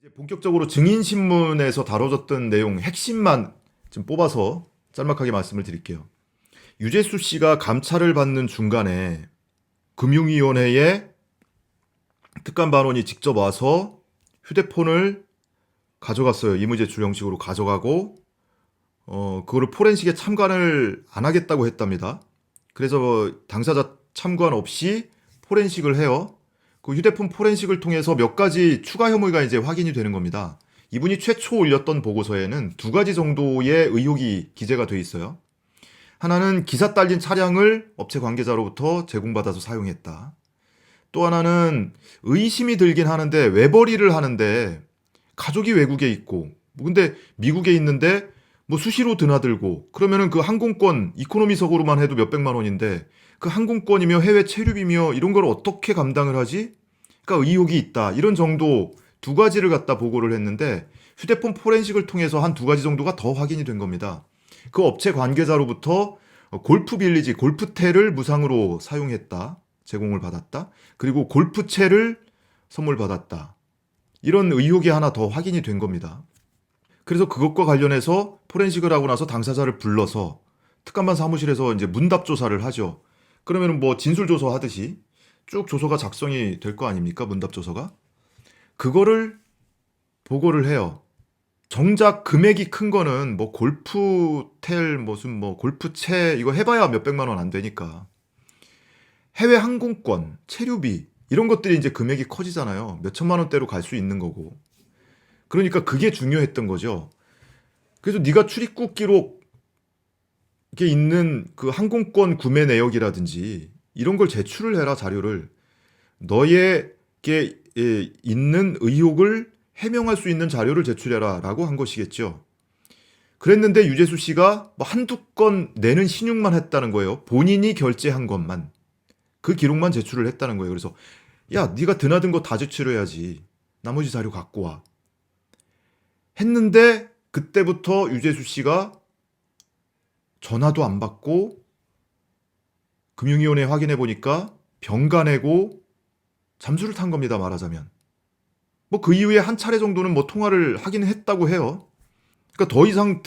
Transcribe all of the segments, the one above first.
이제 본격적으로 증인신문에서 다뤄졌던 내용 핵심만 좀 뽑아서 짤막하게 말씀을 드릴게요. 유재수 씨가 감찰을 받는 중간에 금융위원회에 특감반원이 직접 와서 휴대폰을 가져갔어요. 이무제출 형식으로 가져가고 그거를 포렌식에 참관을 안 하겠다고 했답니다. 그래서 당사자 참관 없이 포렌식을 해요. 그 휴대폰 포렌식을 통해서 몇 가지 추가 혐의가 이제 확인이 되는 겁니다. 이분이 최초 올렸던 보고서에는 두 가지 정도의 의혹이 기재가 돼 있어요. 하나는 기사 딸린 차량을 업체 관계자로부터 제공받아서 사용했다. 또 하나는 의심이 들긴 하는데 외벌이를 하는데 가족이 외국에 있고 근데 미국에 있는데 뭐 수시로 드나들고 그러면은 그 항공권 이코노미석으로만 해도 몇백만 원인데 그 항공권이며 해외 체류비며 이런 걸 어떻게 감당을 하지? 그러니까 의혹이 있다. 이런 정도 두 가지를 갖다 보고를 했는데 휴대폰 포렌식을 통해서 한 두 가지 정도가 더 확인이 된 겁니다. 그 업체 관계자로부터 골프 빌리지, 골프채를 무상으로 사용했다. 제공을 받았다. 그리고 골프채를 선물 받았다. 이런 의혹이 하나 더 확인이 된 겁니다. 그래서 그것과 관련해서 포렌식을 하고 나서 당사자를 불러서 특감반 사무실에서 이제 문답 조사를 하죠. 그러면 뭐 진술 조서 하듯이 쭉 조서가 작성이 될 거 아닙니까? 문답 조서가. 그거를 보고를 해요. 정작 금액이 큰 거는 뭐 골프텔 무슨 뭐 골프채 이거 해봐야 몇백만 원 안 되니까. 해외 항공권, 체류비 이런 것들이 이제 금액이 커지잖아요. 몇천만 원대로 갈 수 있는 거고. 그러니까 그게 중요했던 거죠. 그래서 네가 출입국 기록에 있는 그 항공권 구매 내역이라든지 이런 걸 제출을 해라 자료를. 너에게 있는 의혹을 해명할 수 있는 자료를 제출해라 라고 한 것이겠죠. 그랬는데 유재수 씨가 뭐 한두 건 내는 신용만 했다는 거예요. 본인이 결제한 것만. 그 기록만 제출을 했다는 거예요. 그래서 야 네가 드나든 거 다 제출해야지. 나머지 자료 갖고 와. 했는데 그때부터 유재수 씨가 전화도 안 받고 금융위원회 확인해 보니까 병가 내고 잠수를 탄 겁니다. 말하자면. 뭐 그 이후에 한 차례 정도는 뭐 통화를 하긴 했다고 해요. 그러니까 더 이상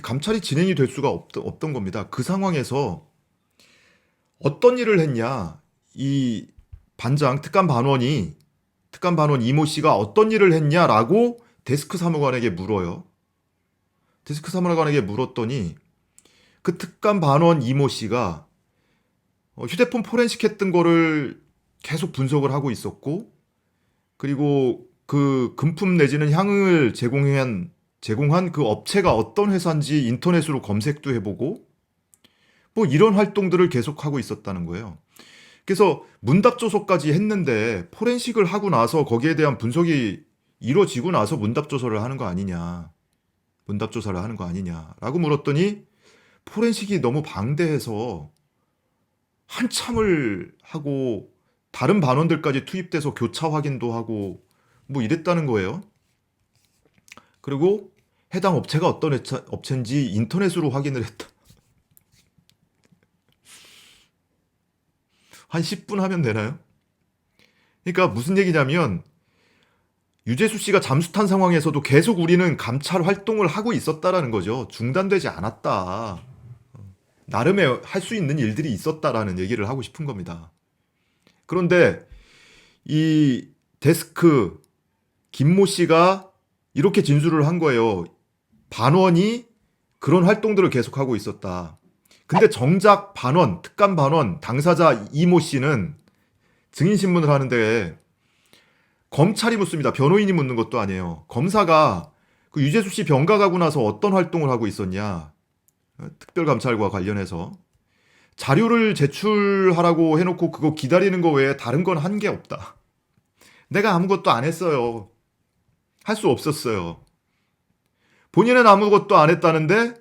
감찰이 진행이 될 수가 없던 겁니다. 그 상황에서 어떤 일을 했냐? 이 특감 반원 이모 씨가 어떤 일을 했냐라고 데스크 사무관에게 물어요. 데스크 사무관에게 물었더니 그 특감 반원 이모 씨가 휴대폰 포렌식 했던 거를 계속 분석을 하고 있었고 그리고 그 금품 내지는 향을 제공한 그 업체가 어떤 회사인지 인터넷으로 검색도 해보고 뭐 이런 활동들을 계속하고 있었다는 거예요. 그래서 문답조서까지 했는데 포렌식을 하고 나서 거기에 대한 분석이 이루어지고 나서 문답조사를 하는 거 아니냐. 문답조사를 하는 거 아니냐라고 물었더니 포렌식이 너무 방대해서 한참을 하고 다른 반원들까지 투입돼서 교차 확인도 하고 뭐 이랬다는 거예요. 그리고 해당 업체가 어떤 업체인지 인터넷으로 확인을 했다. 한 10분 하면 되나요? 그러니까 무슨 얘기냐면 유재수 씨가 잠수 탄 상황에서도 계속 우리는 감찰 활동을 하고 있었다라는 거죠. 중단되지 않았다. 나름의 할 수 있는 일들이 있었다라는 얘기를 하고 싶은 겁니다. 그런데 이 데스크 김모 씨가 이렇게 진술을 한 거예요. 반원이 그런 활동들을 계속하고 있었다. 근데 정작 특감 반원, 당사자 이모 씨는 증인신문을 하는데 검찰이 묻습니다. 변호인이 묻는 것도 아니에요. 검사가 그 유재수 씨 병가 가고 나서 어떤 활동을 하고 있었냐. 특별감찰과 관련해서. 자료를 제출하라고 해놓고 그거 기다리는 거 외에 다른 건 한 게 없다. 내가 아무것도 안 했어요. 할 수 없었어요. 본인은 아무것도 안 했다는데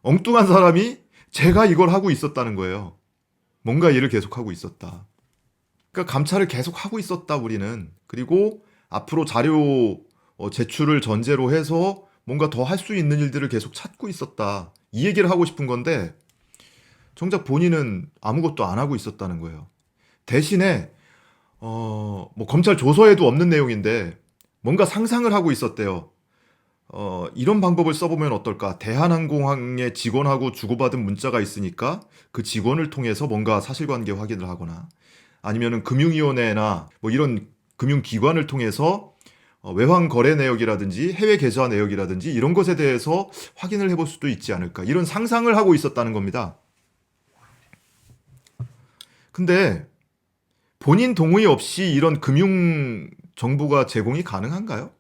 엉뚱한 사람이 제가 이걸 하고 있었다는 거예요. 뭔가 일을 계속하고 있었다. 그러니까 감찰을 계속하고 있었다 우리는. 그리고 앞으로 자료 제출을 전제로 해서 뭔가 더 할 수 있는 일들을 계속 찾고 있었다. 이 얘기를 하고 싶은 건데 정작 본인은 아무것도 안 하고 있었다는 거예요. 대신에 뭐 검찰 조서에도 없는 내용인데 뭔가 상상을 하고 있었대요. 이런 방법을 써보면 어떨까? 대한항공의 직원하고 주고받은 문자가 있으니까 그 직원을 통해서 뭔가 사실관계 확인을 하거나 아니면은 금융위원회나 뭐 이런 금융기관을 통해서 외환 거래 내역이라든지 해외 계좌 내역이라든지 이런 것에 대해서 확인을 해볼 수도 있지 않을까. 이런 상상을 하고 있었다는 겁니다. 근데 본인 동의 없이 이런 금융 정보가 제공이 가능한가요?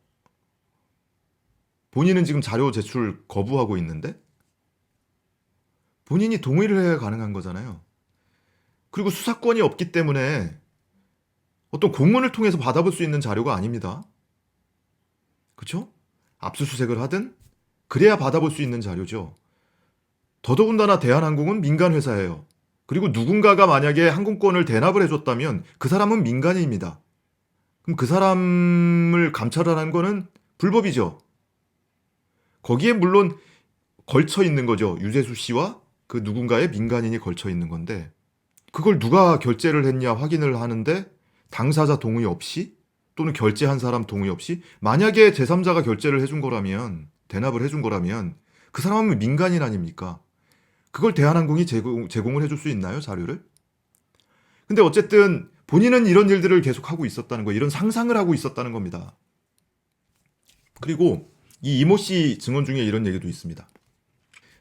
본인은 지금 자료 제출 거부하고 있는데 본인이 동의를 해야 가능한 거잖아요. 그리고 수사권이 없기 때문에 어떤 공문을 통해서 받아볼 수 있는 자료가 아닙니다. 그렇죠? 압수수색을 하든 그래야 받아볼 수 있는 자료죠. 더더군다나 대한항공은 민간 회사예요. 그리고 누군가가 만약에 항공권을 대납을 해줬다면 그 사람은 민간인입니다. 그럼 그 사람을 감찰하는 거는 불법이죠. 거기에 물론 걸쳐 있는 거죠. 유재수 씨와 그 누군가의 민간인이 걸쳐 있는 건데 그걸 누가 결제를 했냐 확인을 하는데 당사자 동의 없이 또는 결제한 사람 동의 없이 만약에 제3자가 결제를 해준 거라면 대납을 해준 거라면 그 사람은 민간인 아닙니까? 그걸 대한항공이 제공을 해줄 수 있나요? 자료를? 근데 어쨌든 본인은 이런 일들을 계속하고 있었다는 거, 이런 상상을 하고 있었다는 겁니다. 그리고 이 이모 씨 증언 중에 이런 얘기도 있습니다.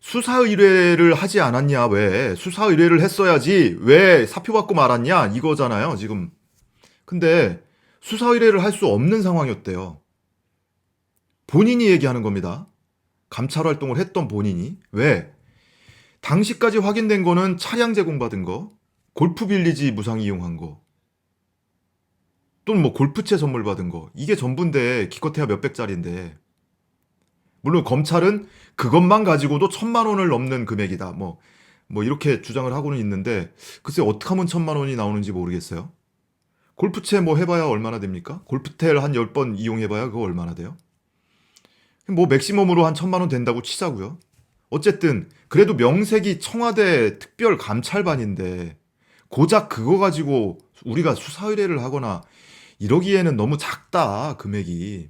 수사 의뢰를 하지 않았냐, 왜? 수사 의뢰를 했어야지, 왜 사표 받고 말았냐, 이거잖아요, 지금. 근데 수사 의뢰를 할 수 없는 상황이었대요. 본인이 얘기하는 겁니다. 감찰 활동을 했던 본인이. 왜? 당시까지 확인된 거는 차량 제공받은 거, 골프 빌리지 무상 이용한 거, 또는 뭐 골프채 선물 받은 거. 이게 전부인데 기껏해야 몇백짜리인데. 물론 검찰은 그것만 가지고도 1,000만 원을 넘는 금액이다. 뭐 이렇게 주장을 하고는 있는데 글쎄 어떻게 하면 1,000만 원이 나오는지 모르겠어요. 골프채 뭐 해봐야 얼마나 됩니까? 골프채를 한 10번 이용해봐야 그거 얼마나 돼요? 뭐 맥시멈으로 한 1,000만 원 된다고 치자고요. 어쨌든 그래도 명색이 청와대 특별감찰반인데 고작 그거 가지고 우리가 수사 의뢰를 하거나 이러기에는 너무 작다, 금액이.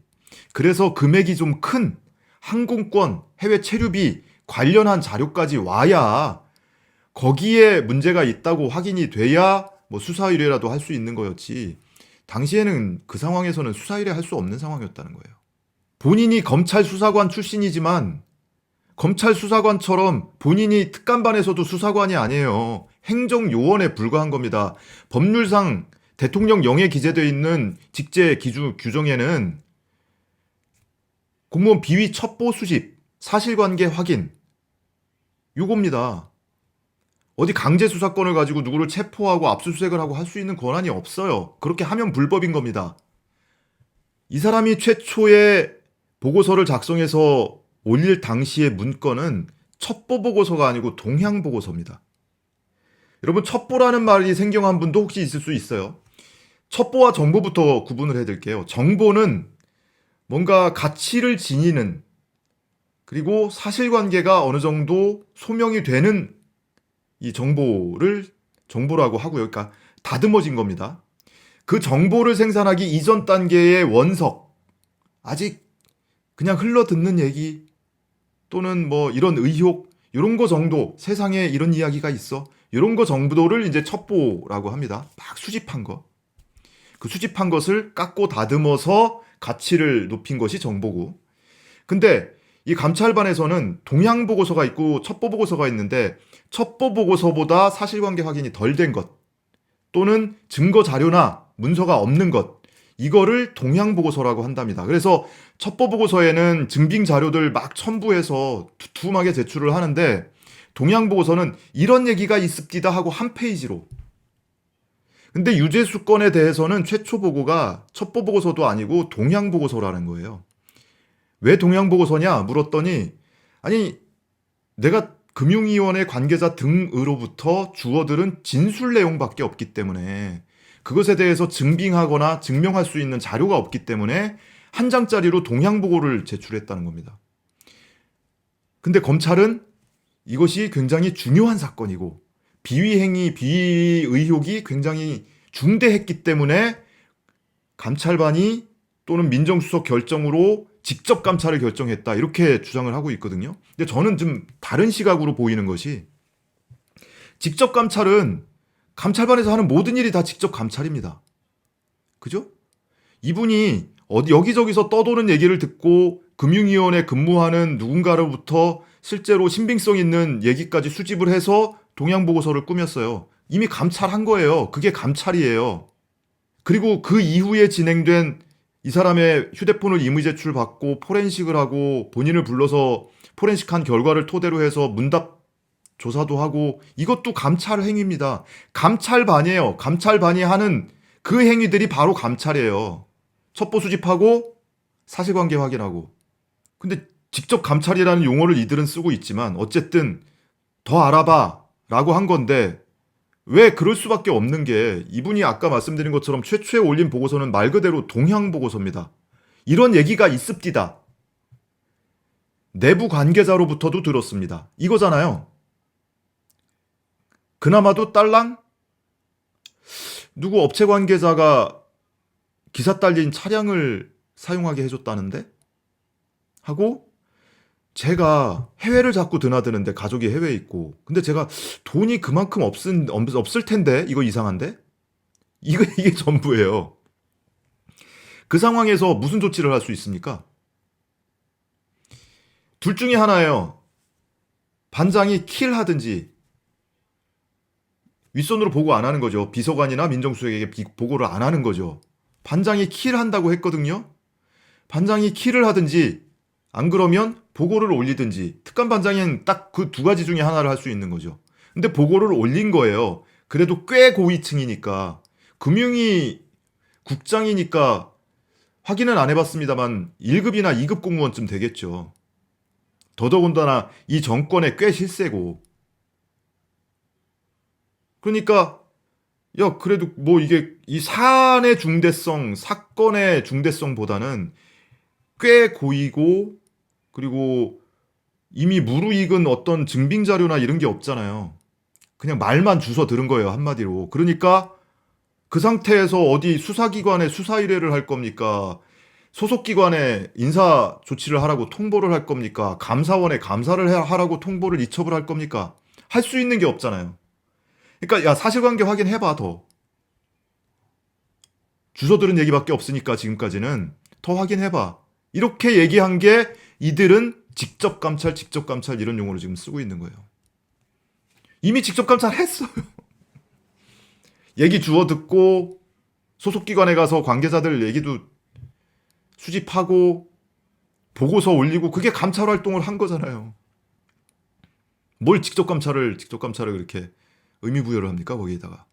그래서 금액이 좀 큰 항공권, 해외 체류비 관련한 자료까지 와야 거기에 문제가 있다고 확인이 돼야 뭐 수사 의뢰라도 할 수 있는 거였지. 당시에는 그 상황에서는 수사 의뢰 할 수 없는 상황이었다는 거예요. 본인이 검찰 수사관 출신이지만 검찰 수사관처럼 본인이 특감반에서도 수사관이 아니에요. 행정요원에 불과한 겁니다. 법률상 대통령 영에 기재되어 있는 직제 규정에는 공무원 비위 첩보 수집, 사실관계 확인 요겁니다. 어디 강제 수사권을 가지고 누구를 체포하고 압수수색을 하고 할 수 있는 권한이 없어요. 그렇게 하면 불법인 겁니다. 이 사람이 최초에 보고서를 작성해서 올릴 당시의 문건은 첩보 보고서가 아니고 동향 보고서입니다. 여러분, 첩보라는 말이 생경한 분도 혹시 있을 수 있어요. 첩보와 정보부터 구분을 해드릴게요. 정보는 뭔가 가치를 지니는, 그리고 사실관계가 어느 정도 소명이 되는 이 정보라고 하고요. 그러니까 다듬어진 겁니다. 그 정보를 생산하기 이전 단계의 원석, 아직 그냥 흘러듣는 얘기 또는 뭐 이런 의혹, 이런 거 정도, 세상에 이런 이야기가 있어, 이런 거 정도를 이제 첩보라고 합니다. 막 수집한 거. 그 수집한 것을 깎고 다듬어서 가치를 높인 것이 정보고. 근데 이 감찰반에서는 동향 보고서가 있고 첩보 보고서가 있는데, 첩보 보고서보다 사실관계 확인이 덜 된 것, 또는 증거 자료나 문서가 없는 것, 이거를 동향 보고서라고 한답니다. 그래서 첩보 보고서에는 증빙 자료들 막 첨부해서 두툼하게 제출을 하는데, 동향 보고서는 이런 얘기가 있습니다 하고 한 페이지로. 근데 유죄수 건에 대해서는 최초 보고가 첩보 보고서도 아니고 동향 보고서라는 거예요. 왜 동향 보고서냐 물었더니, 아니 내가 금융위원회 관계자 등으로부터 주어들은 진술 내용밖에 없기 때문에, 그것에 대해서 증빙하거나 증명할 수 있는 자료가 없기 때문에 한 장짜리로 동향 보고를 제출했다는 겁니다. 근데 검찰은 이것이 굉장히 중요한 사건이고 비위 의혹이 굉장히 중대했기 때문에 감찰반이 또는 민정수석 결정으로 직접 감찰을 결정했다. 이렇게 주장을 하고 있거든요. 근데 저는 좀 다른 시각으로 보이는 것이 직접 감찰은 감찰반에서 하는 모든 일이 다 직접 감찰입니다. 그죠? 이분이 어디 여기저기서 떠도는 얘기를 듣고 금융위원회 근무하는 누군가로부터 실제로 신빙성 있는 얘기까지 수집을 해서 동향보고서를 꾸몄어요. 이미 감찰한 거예요. 그게 감찰이에요. 그리고 그 이후에 진행된 이 사람의 휴대폰을 임의 제출받고 포렌식을 하고 본인을 불러서 포렌식한 결과를 토대로 해서 문답 조사도 하고 이것도 감찰 행위입니다. 감찰반이에요. 감찰반이 하는 그 행위들이 바로 감찰이에요. 첩보 수집하고 사실관계 확인하고. 근데 직접 감찰이라는 용어를 이들은 쓰고 있지만 어쨌든 더 알아봐 라고 한 건데 왜 그럴 수밖에 없는 게 이분이 아까 말씀드린 것처럼 최초에 올린 보고서는 말 그대로 동향 보고서입니다. 이런 얘기가 있습디다. 내부 관계자로부터도 들었습니다. 이거잖아요. 그나마도 딸랑 누구 업체 관계자가 기사 딸린 차량을 사용하게 해줬다는데? 하고 제가 해외를 자꾸 드나드는데 가족이 해외에 있고 근데 제가 돈이 그만큼 없을 텐데 이거 이상한데? 이게 전부예요. 그 상황에서 무슨 조치를 할 수 있습니까? 둘 중에 하나예요. 반장이 킬하든지 윗선으로 보고 안 하는 거죠. 비서관이나 민정수석에게 보고를 안 하는 거죠. 반장이 킬한다고 했거든요. 반장이 킬을 하든지 안 그러면 보고를 올리든지 특감반장은 딱 그 두 가지 중에 하나를 할 수 있는 거죠. 근데 보고를 올린 거예요. 그래도 꽤 고위층이니까 금융위 국장이니까 확인은 안 해봤습니다만 1급이나 2급 공무원쯤 되겠죠. 더더군다나 이 정권에 꽤 실세고 그러니까 야 그래도 뭐 이게 이 사안의 중대성 사건의 중대성보다는 꽤 고이고 그리고 이미 무르익은 어떤 증빙 자료나 이런 게 없잖아요. 그냥 말만 주워 들은 거예요, 한마디로. 그러니까 그 상태에서 어디 수사기관에 수사 의뢰를 할 겁니까? 소속기관에 인사 조치를 하라고 통보를 할 겁니까? 감사원에 감사를 하라고 통보를 이첩을 할 겁니까? 할 수 있는 게 없잖아요. 그러니까 야 사실관계 확인해봐 더. 주워 들은 얘기밖에 없으니까 지금까지는 더 확인해봐. 이렇게 얘기한 게 이들은 직접 감찰 이런 용어를 지금 쓰고 있는 거예요. 이미 직접 감찰했어요. 얘기 주워 듣고 소속기관에 가서 관계자들 얘기도 수집하고 보고서 올리고 그게 감찰 활동을 한 거잖아요. 뭘 직접 감찰을 그렇게 의미 부여를 합니까 거기에다가.